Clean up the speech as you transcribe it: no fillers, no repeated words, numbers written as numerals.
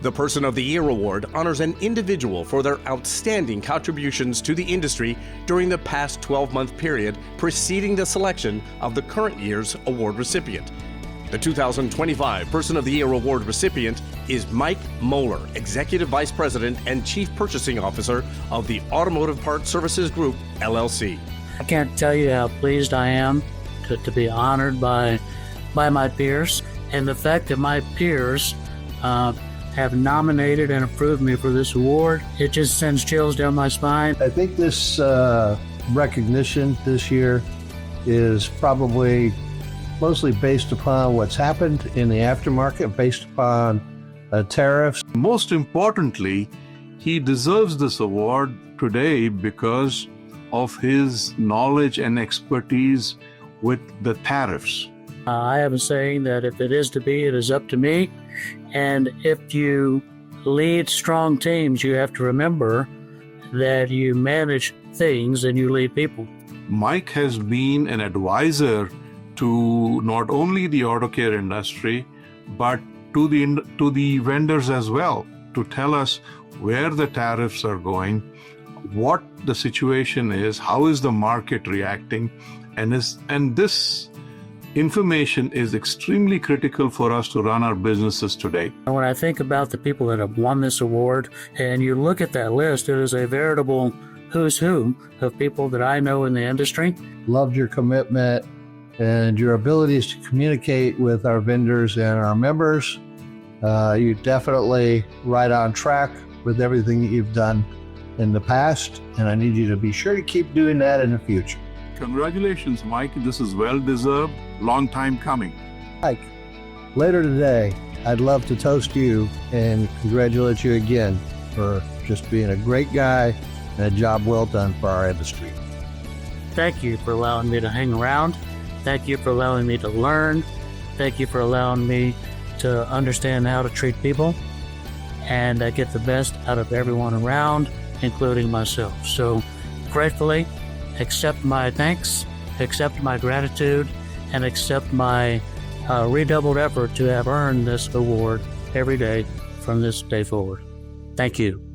The Person of the Year Award honors an individual for their outstanding contributions to the industry during the past 12-month period preceding the selection of the current year's award recipient. The 2025 Person of the Year Award recipient is Mike Mohler, Executive Vice President and Chief Purchasing Officer of the Automotive Parts Services Group, LLC. I can't tell you how pleased I am to be honored by my peers, and the fact that my peers have nominated and approved me for this award, it just sends chills down my spine. I think this recognition this year is probably mostly based upon what's happened in the aftermarket, based upon tariffs. Most importantly, he deserves this award today because of his knowledge and expertise with the tariffs. I have a saying that if it is to be, it is up to me. And if you lead strong teams, you have to remember that you manage things and you lead people. Mike has been an advisor to not only the auto care industry, but to the vendors as well, to tell us where the tariffs are going, what the situation is, how is the market reacting, and this information is extremely critical for us to run our businesses today. When I think about the people that have won this award, and you look at that list, it is a veritable who's who of people that I know in the industry. Loved your commitment and your abilities to communicate with our vendors and our members. You're definitely right on track with everything that you've done in the past, and I need you to be sure to keep doing that in the future. Congratulations, Mike. This is well-deserved, long time coming. Mike, later today, I'd love to toast you and congratulate you again for just being a great guy and a job well done for our industry. Thank you for allowing me to hang around. Thank you for allowing me to learn. Thank you for allowing me to understand how to treat people and get the best out of everyone around, including myself. So gratefully, accept my thanks, accept my gratitude, and accept my redoubled effort to have earned this award every day from this day forward. Thank you.